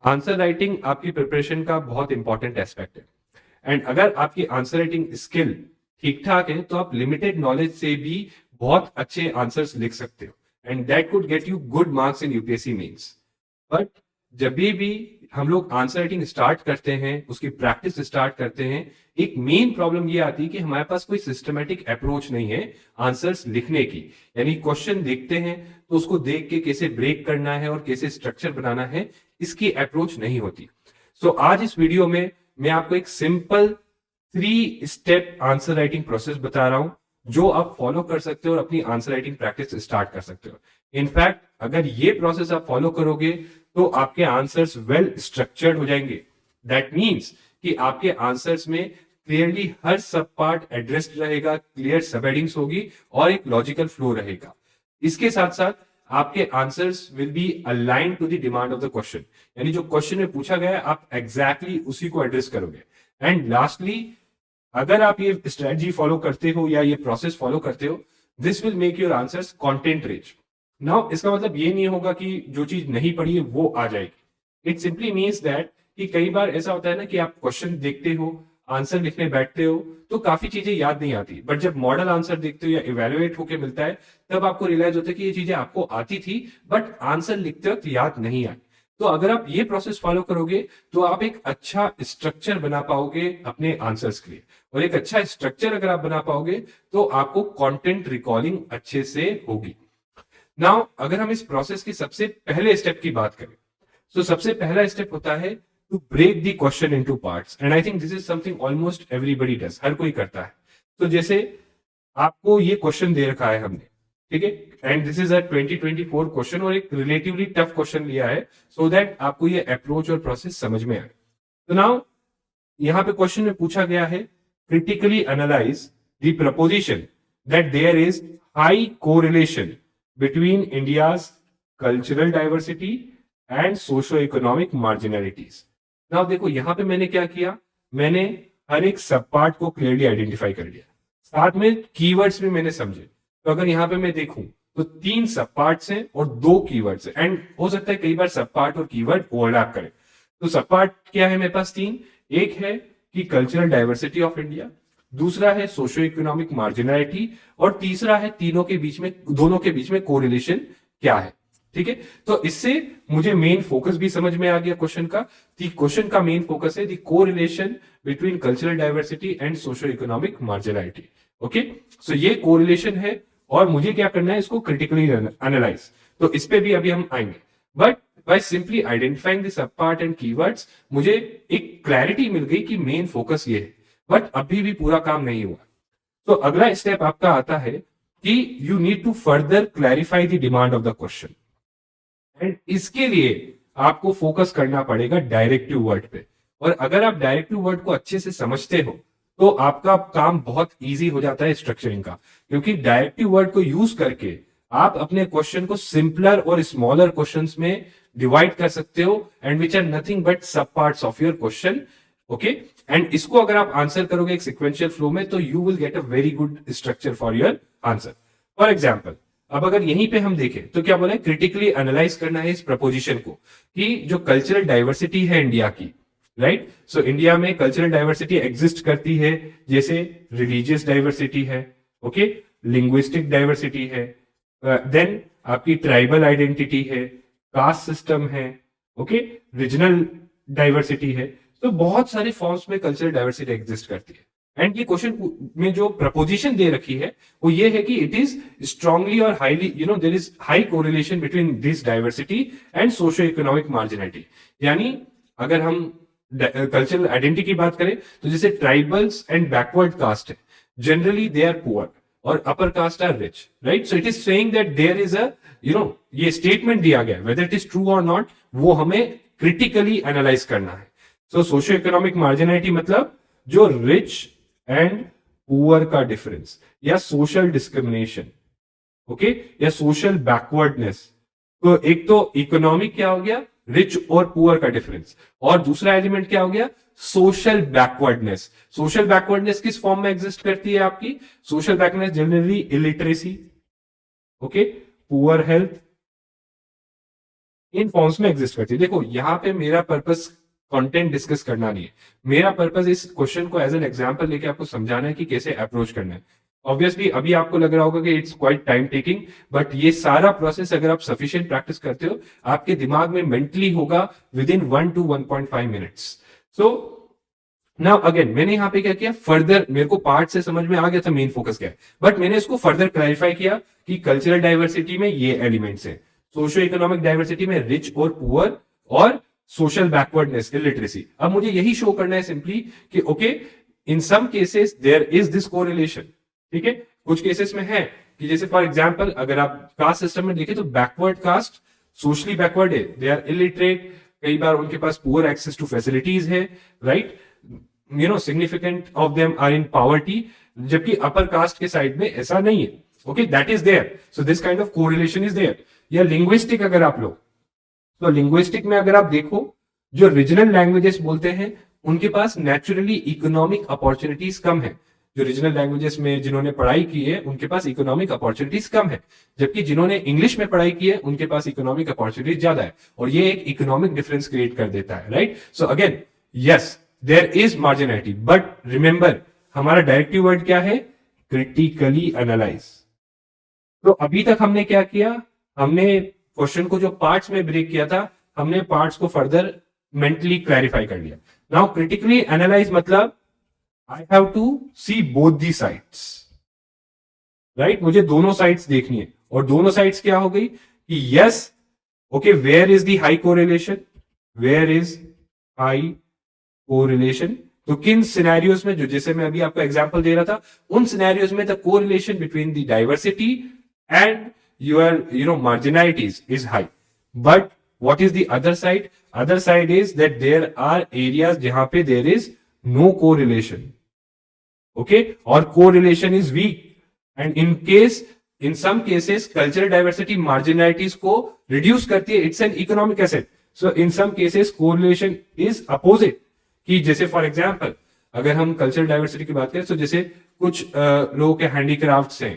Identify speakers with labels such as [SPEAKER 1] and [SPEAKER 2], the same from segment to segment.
[SPEAKER 1] Answer writing आपकी preparation का बहुत इंपॉर्टेंट एस्पेक्ट है। एंड अगर आपकी आंसर राइटिंग स्किल ठीक ठाक है तो आप लिमिटेड नॉलेज से भी बहुत अच्छे आंसर्स लिख सकते हो, and that could get you good marks in UPSC mains. But जब भी हम लोग आंसर राइटिंग स्टार्ट करते हैं, उसकी प्रैक्टिस स्टार्ट करते हैं, एक मेन प्रॉब्लम ये आती है कि हमारे पास कोई सिस्टमेटिक अप्रोच नहीं है आंसर्स लिखने की। यानी क्वेश्चन देखते हैं तो उसको देख के कैसे ब्रेक करना है और कैसे स्ट्रक्चर बनाना है, इसकी अप्रोच नहीं होती। सो आज इस वीडियो में मैं आपको एक simple 3 step answer writing process बता रहा हूं जो आप फॉलो कर सकते हो और अपनी आंसर राइटिंग प्रैक्टिस स्टार्ट कर सकते हो। इनफैक्ट अगर ये प्रोसेस आप फॉलो करोगे तो आपके आंसर्स वेल स्ट्रक्चर्ड हो जाएंगे। दैट मीन्स कि आपके आंसर्स में क्लियरली हर सब पार्ट एड्रेस्ड रहेगा, क्लियर सब हेडिंग्स होगी और एक लॉजिकल फ्लो रहेगा। इसके साथ साथ आपके answers will be align to the demand of the question, यानी जो क्वेश्चन में पूछा गया है आप एग्जैक्टली उसी को एड्रेस करोगे। एंड लास्टली, अगर आप ये स्ट्रेटजी फॉलो करते हो या ये प्रोसेस फॉलो करते हो, this will make your answers content rich. Now इसका मतलब ये नहीं होगा कि जो चीज नहीं पढ़ी है वो आ जाएगी। इट सिंपली मीन्स दैट कि कई बार ऐसा होता है ना कि आप क्वेश्चन देखते हो, आंसर लिखने बैठते हो तो काफी चीजें याद नहीं आती, बट जब मॉडल आंसर देखते हो या इवेलुएट होकर मिलता है तब आपको रियलाइज होता है कि ये चीजें आपको आती थी बट आंसर लिखते वक्त याद नहीं आई। तो अगर आप ये प्रोसेस फॉलो करोगे तो आप एक अच्छा स्ट्रक्चर बना पाओगे अपने आंसर्स के लिए, और एक अच्छा स्ट्रक्चर अगर आप बना पाओगे तो आपको कंटेंट रिकॉलिंग अच्छे से होगी। नाउ अगर हम इस प्रोसेस के सबसे पहले स्टेप की बात करें तो सबसे पहला स्टेप होता है to break the question into parts, and I think this is something almost everybody does, हर कोई करता है। तो जैसे आपको ये क्वेश्चन दे रखा है हमने, ठीक है, and this is a 2024 question और एक रिलेटिवली टफ क्वेश्चन लिया है सो दैट आपको ये अप्रोच और प्रोसेस समझ में आए। तो नाउ यहां पे क्वेश्चन में पूछा गया है critically analyse the proposition that there is high correlation between India's cultural diversity and socio-economic marginalities. Now देखो यहां पे मैंने क्या किया, मैंने हर एक सब पार्ट को क्लियरली आइडेंटिफाई कर लिया, साथ में कीवर्ड्स भी मैंने समझे। तो अगर यहां पे मैं देखूं तो 3 सब पार्ट्स हैं और 2 कीवर्ड्स हैं, एंड हो सकता है कई बार सब पार्ट और कीवर्ड ओवरलैप करें। तो सब पार्ट क्या है मेरे पास 3, एक है कि कल्चरल डाइवर्सिटी ऑफ इंडिया, दूसरा है सोशियो इकोनॉमिक मार्जिनलिटी, और तीसरा है दोनों के बीच में कोरिलेशन क्या है। ठीक है, तो इससे मुझे मेन फोकस भी समझ में आ गया क्वेश्चन का। क्वेश्चन का मेन फोकस है the correlation between cultural diversity and socio economic marginality. Okay, so ये कोरिलेशन है और मुझे क्या करना है, इसको क्रिटिकली एनालाइज। तो इस पे भी अभी हम आएंगे, but by simply identifying the sub part and keywords मुझे एक क्लैरिटी मिल गई कि मेन फोकस ये है, बट अभी भी पूरा काम नहीं हुआ। तो अगला स्टेप आपका आता है कि you need to further clarify the demand of the question, and इसके लिए आपको फोकस करना पड़ेगा डायरेक्टिव वर्ड पे। और अगर आप डायरेक्टिव वर्ड को अच्छे से समझते हो तो आपका काम बहुत इजी हो जाता है स्ट्रक्चरिंग का, क्योंकि डायरेक्टिव वर्ड को यूज करके आप अपने क्वेश्चन को सिंपलर और स्मॉलर क्वेश्चंस में डिवाइड कर सकते हो, and which are nothing but sub parts of your question. Okay, and इसको अगर आप आंसर करोगे एक सिक्वेंशियल फ्लो में तो you will get a very good structure for your answer. For example, अब अगर यहीं पे हम देखें तो क्या बोला है, क्रिटिकली एनालाइज करना है इस प्रपोजिशन को कि जो कल्चरल डाइवर्सिटी है इंडिया की, राइट। सो इंडिया में कल्चरल डाइवर्सिटी एग्जिस्ट करती है, जैसे रिलीजियस डाइवर्सिटी है, ओके, लिंग्विस्टिक डाइवर्सिटी है, देन आपकी ट्राइबल आइडेंटिटी है, कास्ट सिस्टम है, ओके, रीजनल डाइवर्सिटी है। तो बहुत सारे फॉर्म्स में कल्चरल डाइवर्सिटी एग्जिस्ट करती है। एंड ये क्वेश्चन में जो प्रपोजिशन दे रखी है वो ये है कि इट इज स्ट्रांगली और highly, there is high correlation between this diversity and socio economic marginality. यानी अगर हम कल्चरल आइडेंटिटी की बात करें तो जैसे ट्राइबल्स एंड बैकवर्ड कास्ट है, जनरली दे आर पुअर और upper caste are rich, right. So it is saying that there is a ये स्टेटमेंट दिया गया, वेदर इट इज ट्रू और नॉट वो हमें क्रिटिकली एनालाइज करना है। सो सोशियो इकोनॉमिक मार्जिनलिटी मतलब जो रिच एंड पुअर का डिफरेंस या सोशल डिस्क्रिमिनेशन, ओके, या सोशल बैकवर्डनेस। तो एक तो इकोनॉमिक क्या हो गया, रिच और पुअर का डिफरेंस, और दूसरा एलिमेंट क्या हो गया, सोशल बैकवर्डनेस। सोशल बैकवर्डनेस किस फॉर्म में एग्जिस्ट करती है आपकी, social backwardness generally illiteracy, okay, poor health, इन फॉर्म्स में एग्जिस्ट करती है। देखो यहाँ पे मेरा पर्पस कंटेंट डिस्कस करना नहीं है, मेरा पर्पस इस क्वेश्चन को एज एन एग्जांपल लेके आपको समझाना है कि कैसे अप्रोच करना है। ऑब्वियसली अभी आपको लग रहा होगा कि it's quiet time taking, but ये सारा प्रोसेस अगर आप सफिशिएंट प्रैक्टिस करते हो आपके दिमाग में मेंटली होगा with in 1 to 1.5 minutes. So now again मैंने यहाँ पे क्या किया, फर्दर मेरे को पार्ट से समझ में आ गया था मेन फोकस क्या है, बट मैंने इसको फर्दर क्लैरिफाई किया कि कल्चरल डाइवर्सिटी में ये एलिमेंट्स है, सोशियो इकोनॉमिक डाइवर्सिटी में रिच और पुअर और सोशल बैकवर्डनेस इलिटरेसी। अब मुझे यही शो करना है सिंपली कि okay in some cases there is this correlation, ठीक है। कुछ केसेस में है कि जैसे फॉर एग्जांपल अगर आप कास्ट सिस्टम में देखें तो बैकवर्ड कास्ट सोशली बैकवर्ड है, दे आर इलिटरेट, कई बार उनके पास पुअर एक्सेस टू फैसिलिटीज है, right, you know significant of them are in poverty, जबकि अपर कास्ट के साइड में ऐसा नहीं है। Okay that is there, so this kind of correlation is there. या लिंग्विस्टिक अगर आप लो तो लिंग्विस्टिक में अगर आप देखो जो रीजनल लैंग्वेजेस बोलते हैं उनके पास नेचुरली इकोनॉमिक अपॉर्चुनिटीज कम है। जो रीजनल लैंग्वेजेस में जिन्होंने पढ़ाई की है उनके पास इकोनॉमिक अपॉर्चुनिटीज कम है, जबकि जिन्होंने इंग्लिश में पढ़ाई की है उनके पास इकोनॉमिक अपॉर्चुनिटीज ज्यादा है, और ये एक इकोनॉमिक डिफरेंस क्रिएट कर देता है, right. So again yes there is marginality, but remember हमारा डायरेक्टिव वर्ड क्या है, क्रिटिकली एनालाइज। तो अभी तक हमने क्या किया, हमने क्वेश्चन को जो पार्ट्स में ब्रेक किया था हमने पार्ट्स को फर्दर मेंटली क्लैरिफाई कर लिया। नाउ क्रिटिकली एनालाइज मतलब I have to see both the sides, right, मुझे दोनों साइड्स देखनी है। और दोनों साइड्स क्या हो गई कि yes okay where is the high correlation, where is high correlation, तो किन सिनेरियोज में, जो जैसे मैं अभी आपको एग्जांपल दे रहा था उन सिनेरियोज में the correlation between the diversity and your marginalities is high, but what is the other side? Other side is that there are areas jahan pe there is no correlation, okay, or correlation is weak, and in some cases cultural diversity marginalities ko reduce karti hai, it's an economic asset, so in some cases correlation is opposite, कि जैसे for example अगर हम cultural diversity की बात करें तो जैसे कुछ लोगों के हैंडीक्राफ्ट्स हैं,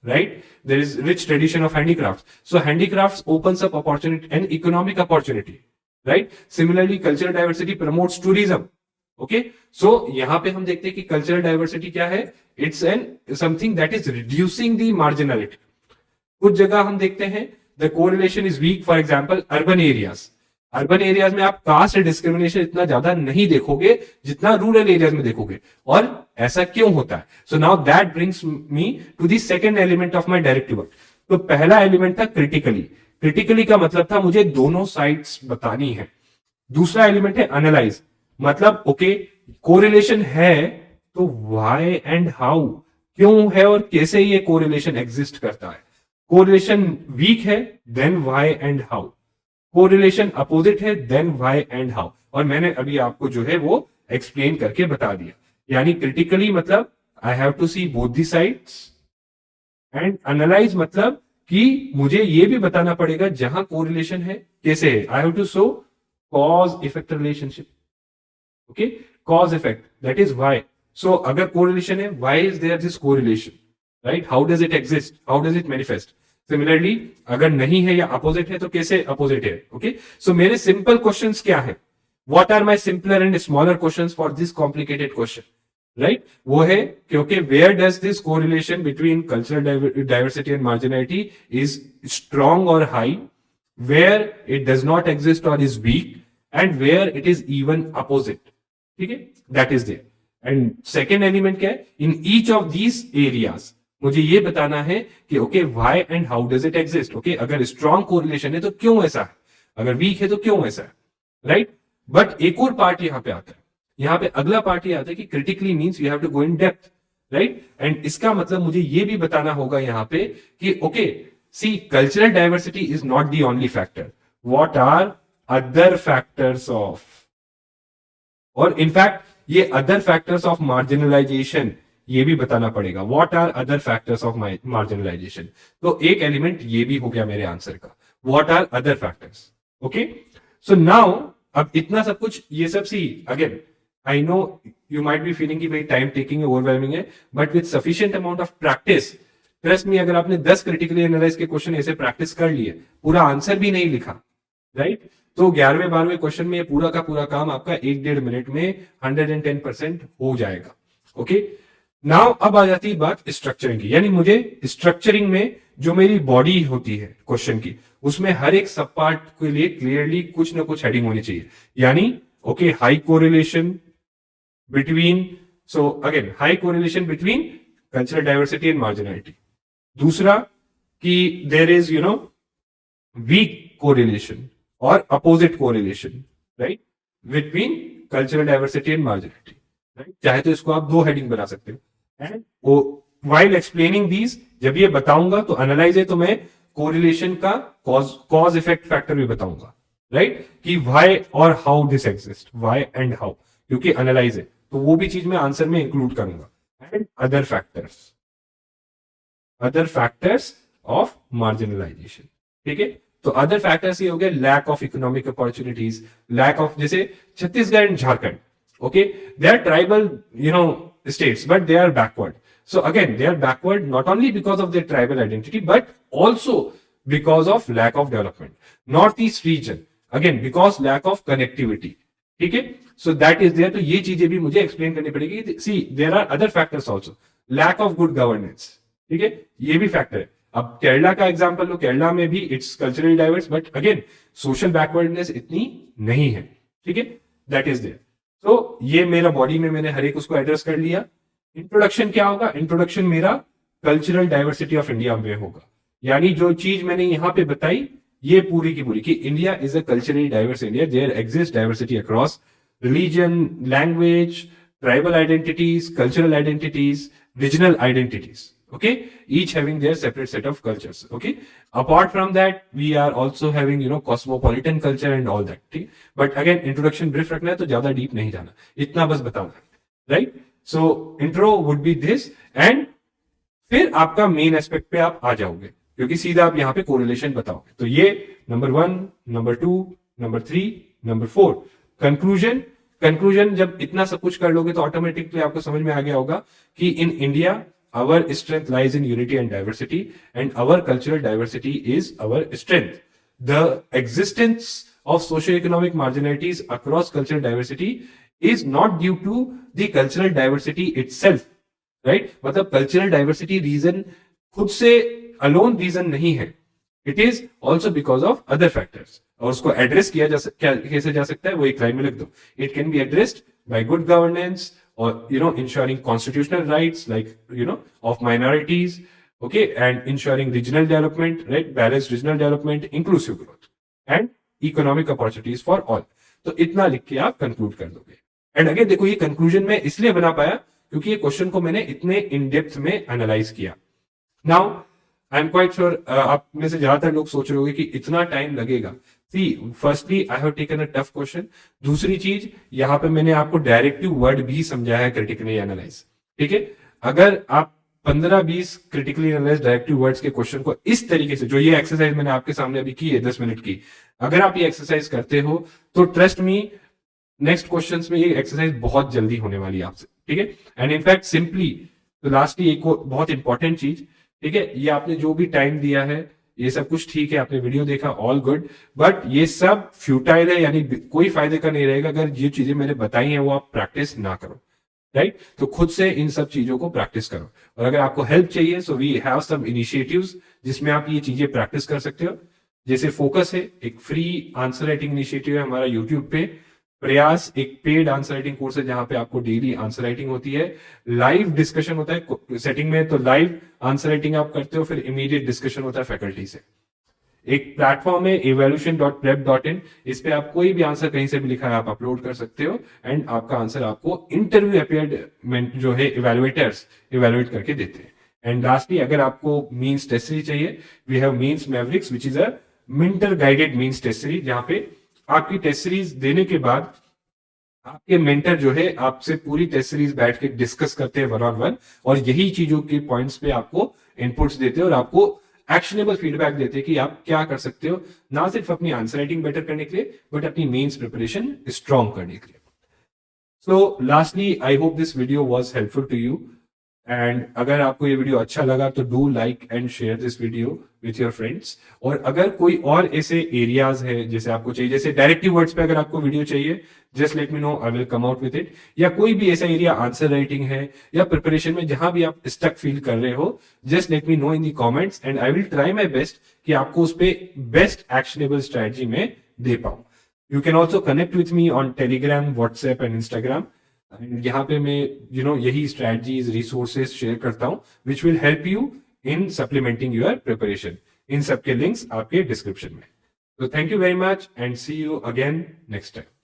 [SPEAKER 1] right, there is rich tradition of handicrafts, so handicrafts opens up opportunity and economic opportunity, right. Similarly cultural diversity promotes tourism, okay, so यहां पे हम देखते हैं कि cultural diversity क्या है, it's an something that is reducing the marginality। कुछ जगह हम देखते हैं the correlation is weak, for example urban areas में आप कास्ट डिस्क्रिमिनेशन इतना ज्यादा नहीं देखोगे जितना रूरल एरियाज में देखोगे, और ऐसा क्यों होता है। So now that brings me to the second element of my directive work. तो पहला एलिमेंट था क्रिटिकली का मतलब था मुझे दोनों साइड्स बतानी है। दूसरा एलिमेंट है एनालाइज, मतलब ओके कोरिलेशन है तो व्हाई एंड हाउ, क्यों है और कैसे ये कोरिलेशन एग्जिस्ट करता है। कोरिलेशन वीक है then why and how, correlation opposite है देन व्हाई एंड हाउ, और मैंने अभी आपको जो है वो एक्सप्लेन करके बता दिया। यानी क्रिटिकली मतलब I have to see both the sides, and analyse मतलब कि मुझे ये भी बताना पड़ेगा जहां कोरिलेशन है कैसे है। I have to show cause effect relationship, okay, cause effect that is why. So अगर कोरिलेशन है why is there this correlation, right, how does it exist, how does it manifest. Similarly अगर नहीं है या opposite है तो कैसे opposite है, ओके। सो मेरे सिंपल क्वेश्चंस क्या है, what are my simpler and smaller questions for this complicated question, right, वो है क्योंकि where does this correlation between cultural diversity and marginality is strong और high, where it does not exist और is weak, and where it is even opposite, ठीक है, that is there. And second element क्या है, in each of these areas मुझे ये बताना है कि okay why and how does it exist, okay, अगर स्ट्रॉन्ग कोरिलेशन है तो क्यों ऐसा है, अगर वीक है तो क्यों ऐसा है, राइट। बट एक और पार्ट यहां पे आता है, यहां पे अगला पार्ट ये आता है कि critically means you have to go in depth, right, and इसका मतलब मुझे ये भी बताना होगा यहां पे कि okay see cultural diversity is not the only factor, what are other factors of, और इनफैक्ट ये अदर फैक्टर्स ऑफ मार्जिनलाइजेशन ये भी बताना पड़ेगा, what are other factors of marginalisation. तो एक एलिमेंट ये भी हो गया मेरे आंसर का, what are other factors, okay. So now अब इतना सब कुछ ये सब see again I know you might be feeling कि भाई टाइम टेकिंग है, ओवरवेलमिंग है, but with sufficient amount of practice, trust me, अगर आपने 10 क्रिटिकली एनालाइज के क्वेश्चन ऐसे प्रैक्टिस कर लिए, पूरा आंसर भी नहीं लिखा, राइट। तो 11वें 12वें क्वेश्चन में ये पूरा का पूरा काम आपका 1-1.5 मिनट में 110% हो जाएगा। ओके, नाउ अब आ जाती है बात स्ट्रक्चरिंग की, यानी मुझे स्ट्रक्चरिंग में जो मेरी बॉडी होती है क्वेश्चन की, उसमें हर एक सब पार्ट के लिए क्लियरली कुछ ना कुछ हेडिंग होनी चाहिए। यानी okay, high correlation between, so again high correlation between cultural diversity and marginality. दूसरा कि देयर इज वीक कोरिलेशन और opposite correlation, right, between cultural diversity and marginality, right. चाहे तो इसको आप 2 हेडिंग बना सकते हो। एंड व्हाइल एक्सप्लेनिंग दीज, जब ये बताऊंगा तो एनालाइज है, तो मैं कोरिलेशन का कॉज इफेक्ट फैक्टर भी बताऊंगा, राइट, कि व्हाई और how this exist, why and how, क्योंकि एनालाइज है तो वो भी चीज मैं आंसर में इंक्लूड करूंगा। And other factors of marginalisation, ठीक है। तो अदर फैक्टर्स ये हो गए lack of economic opportunities, lack of, जैसे Chhattisgarh and Jharkhand, okay, they are tribal states, but they are backward. So again, they are backward not only because of their tribal identity but also because of lack of development. Northeast region, again because lack of connectivity, ठीक है। So that is there, तो ये चीजें भी मुझे explain करनी पड़ेगी। See, there are other factors also, lack of good governance, ठीक है, ये भी फैक्टर है। अब केरला का एग्जांपल लो, केरला में भी it's culturally diverse, but again social backwardness इतनी नहीं है, ठीक है, दैट इज देयर। तो ये मेरा बॉडी में मैंने हर एक उसको एड्रेस कर लिया। इंट्रोडक्शन क्या होगा? इंट्रोडक्शन मेरा कल्चरल डाइवर्सिटी ऑफ इंडिया में होगा, यानी जो चीज मैंने यहां पे बताई ये पूरी की पूरी, कि India is a culturally diverse India, there exist diversity across religion, language, tribal identities, cultural identities, regional identities, okay, each having their separate set of cultures, okay. Apart from that we are also having cosmopolitan culture and all that, ठीक। but again introduction brief रखना है तो ज्यादा deep नहीं जाना, इतना बस बताऊंगा, right. So intro would be this, and फिर आपका मेन एस्पेक्ट पे आप आ जाओगे, क्योंकि सीधा आप यहाँ पे कोरिलेशन बताओगे। तो ये number 1, number 2, number 3, number 4, conclusion जब इतना सब कुछ कर लोगे तो ऑटोमेटिकली आपको समझ में आ गया होगा कि in India our strength lies in unity and diversity, and our cultural diversity is our strength. The existence of socio-economic marginalities across cultural diversity is not due to the cultural diversity itself, right? मतलब cultural diversity reason खुद से alone reason नहीं है, it is also because of other factors। और उसको address किया कैसे जा सकता है, वो एक लाइन में लिख दो। It can be addressed by good governance, or ensuring constitutional rights like of minorities, okay, and ensuring regional development, right, balanced regional development, inclusive growth and economic opportunities for all। तो इतना लिख के आप conclude कर दोगे। And again देखो, ये conclusion मैं इसलिए बना पाया क्योंकि ये क्वेश्चन को मैंने इतने इन डेप्थ में एनालाइज किया। Now I am quite sure आप में से ज्यादातर लोग सोच रहे होंगे कि इतना टाइम लगेगा। See, firstly, I have taken a tough question। दूसरी चीज, यहाँ पे मैंने आपको डायरेक्टिव वर्ड भी समझाया है, क्रिटिकली एनालाइज, ठीक है। अगर आप 15-20 क्रिटिकली एनालाइज डायरेक्टिव वर्ड्स के क्वेश्चन को इस तरीके से, जो ये एक्सरसाइज मैंने आपके सामने अभी की है 10 मिनट की, अगर आप ये एक्सरसाइज करते हो तो ट्रस्ट मी, नेक्स्ट क्वेश्चंस में ये एक्सरसाइज बहुत जल्दी होने वाली है आपसे, ठीक है। एंड इनफैक्ट सिंपली, तो लास्टली एक बहुत इंपॉर्टेंट चीज, ठीक है, ये आपने जो भी टाइम दिया है ये सब कुछ ठीक है, आपने वीडियो देखा, ऑल गुड, बट ये सब फ्यूटाइल है, यानी कोई फायदे का नहीं रहेगा अगर ये चीजें मैंने बताई हैं वो आप प्रैक्टिस ना करो, राइट। तो खुद से इन सब चीजों को प्रैक्टिस करो, और अगर आपको हेल्प चाहिए so we have some initiatives जिसमें आप ये चीजें प्रैक्टिस कर सकते हो। जैसे फोकस है, एक फ्री आंसर राइटिंग इनिशिएटिव है हमारा यूट्यूब पे। प्रयास एक पेड आंसर राइटिंग कोर्स है जहां पे आपको डेली आंसर राइटिंग होती है, लाइव डिस्कशन होता है सेटिंग में, तो लाइव आंसर राइटिंग आप करते हो, फिर इमीडिएट डिस्कशन होता है फैकल्टी से। एक प्लेटफॉर्म है evaluation.prep.in, इस पे आप कोई भी आंसर कहीं से भी लिखा है आप अपलोड कर सकते हो, एंड आपका आंसर आपको इंटरव्यू अपीयर्ड जो है इवेलुएटर्स इवेलुएट करके देते हैं। एंड लास्टली, अगर आपको मीन्स टेस्ट सीरीज चाहिए, we have means Mavericks which is a mentor guided means test series, जहां पे आपकी टेस्ट सीरीज देने के बाद आपके मेंटर जो है आपसे पूरी टेस्ट सीरीज बैठ के डिस्कस करते हैं 1-on-1, और यही चीजों के पॉइंट्स पे आपको इनपुट्स देते हैं और आपको एक्शनेबल फीडबैक देते हैं कि आप क्या कर सकते हो, ना सिर्फ अपनी आंसर राइटिंग बेटर करने के लिए बट अपनी मेंस प्रिपरेशन स्ट्रॉन्ग करने के लिए। So lastly, I hope this video was helpful to you, and अगर आपको ये वीडियो अच्छा लगा तो do like and share this video with your friends. और अगर कोई और ऐसे एरियाज है जैसे आपको चाहिए, जैसे डायरेक्टिव वर्ड्स पे अगर आपको वीडियो चाहिए, just let me know, I will come out with it. या कोई भी ऐसा एरिया आंसर राइटिंग है या प्रिपरेशन में जहां भी आप स्टक फील कर रहे हो, just let me know in the comments and I will try my best कि आपको उस पर बेस्ट एक्शनेबल स्ट्रेटजी में दे पाऊं। You can also connect with me on Telegram, WhatsApp and Instagram. यहाँ पे मैं यही स्ट्रेटजीज, रिसोर्सेज शेयर करता हूँ which will help you in supplementing your preparation. इन सबके लिंक्स आपके डिस्क्रिप्शन में। तो thank you very much and see you again next time.